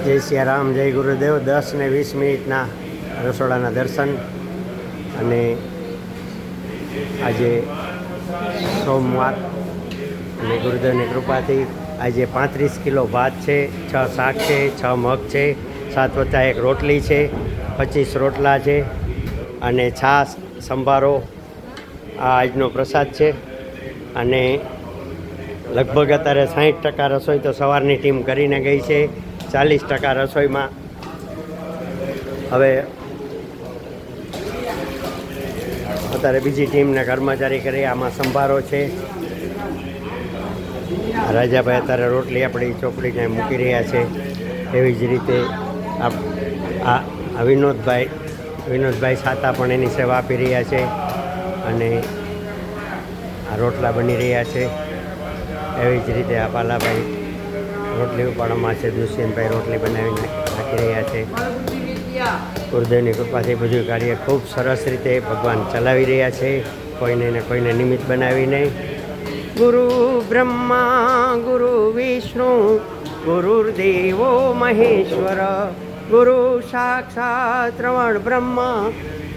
જય સિયારામ, જય ગુરુદેવ. 10 ને 20 મિનિટના રસોડાના દર્શન. અને આજે સોમવાર અને ગુરુદેવની કૃપાથી આજે 35 કિલો ભાત છે, 6 શાક છે, 6 મગ છે, 7 વત્તા 1 રોટલી છે, 25 રોટલા છે અને છાશ સંભારો આ આજનો પ્રસાદ છે. અને લગભગ અત્યારે 60% રસોઈ તો સવારની ટીમ કરીને ગઈ છે. 40% રસોઈમાં હવે અત્યારે બીજી ટીમના કર્મચારી કરી. આમાં સંભારો છે. રાજાભાઈ અત્યારે રોટલી આપણી ચોપડીને મૂકી રહ્યા છે. એવી જ રીતે આ વિનોદભાઈ સાતા પણ એની સેવા આપી રહ્યા છે. અને આ રોટલા બની રહ્યા છે. એવી જ રીતે આ પાલાભાઈ રોટલી ઉપાડવામાં છે. દુષ્યંતભાઈ રોટલી બનાવીને નાખી રહ્યા છે. ગુરુદેવની કૃપાથી બધું કાર્ય ખૂબ સરસ રીતે ભગવાન ચલાવી રહ્યા છે. કોઈને નિમિત્ત બનાવીને. ગુરુ બ્રહ્મા ગુરુ વિષ્ણુ ગુરુર્દેવો મહેશ્વર ગુરુ સાક્ષાત પ્રવણ બ્રહ્મ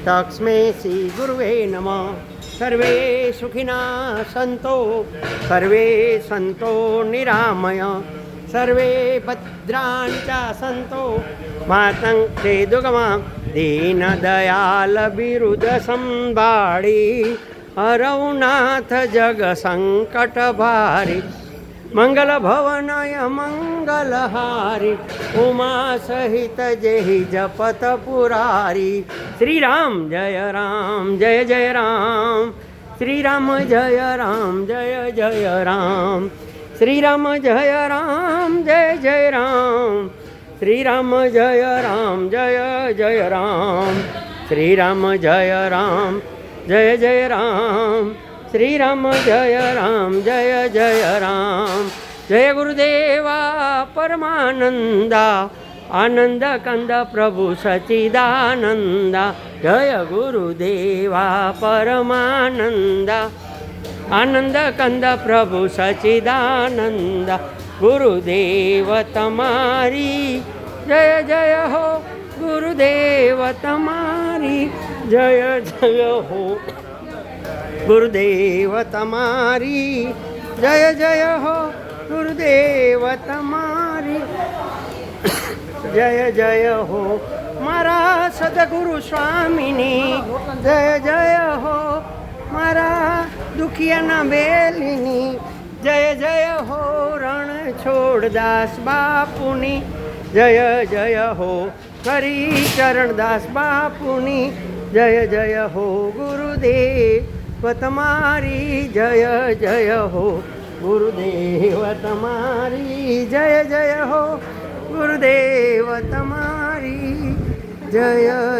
તસ્મૈ શ્રી ગુરુવે નમઃ. સર્વે સુખિના સંતો નિરામય સર્વે ભદ્રાણિ ચ સંતો માતં તે દુર્ગમા દીન દયાલ બિરુદ સંભાળી હરૌનાથ જગ સંકટ ભારી મંગલ ભવનય મંગલહારી ઉમા સહિત જેહી જપત પુરારી. શ્રી રામ જય રામ જય જય રામ. શ્રી રામ જય રામ જય જય રામ. શ્રી રામ જય રામ જય જય રામ. શ્રી રામ જય રામ જય જય રામ. શ્રી રામ જય રામ જય જય રામ. શ્રી રામ જય રામ જય જય રામ. જય ગુરુદેવા પરમાનંદા આનંદ કંદ પ્રભુ સચિદાનંદા. જય ગુરુદેવા પરમાનંદા આનંદ કંદ પ્રભુ સચિદાનંદા. ગુરુદેવ તમારી જય જય હો. ગુરુદેવ તમારી જય જય હો. ગુરુદેવ તમારી જય જય હો. ગુરુદેવ તમારી જય જય હો. મારા સદગુરુ સ્વામીની જય જય હો. મારા દુખિયાના બેલીની જય જય હો. રણ છોડદાસ બાપુની જય જય હો. કરી ચરણદાસ બાપુની જય જય હો. ગુરુદેવ તમારી જય જય હો. ગુરુદેવ તમારી જય જય હો. ગુરુદેવ તમારી જય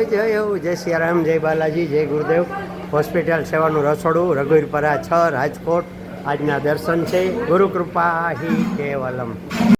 જય હો. જય સિયારામ, જય બાલાજી, જય ગુરુદેવ. હોસ્પિટલ સેવાનું રસોડું, રઘુવીરપરા 6, રાજકોટ. આજના દર્શન છે. ગુરુ કૃપા હિ કેવલમ.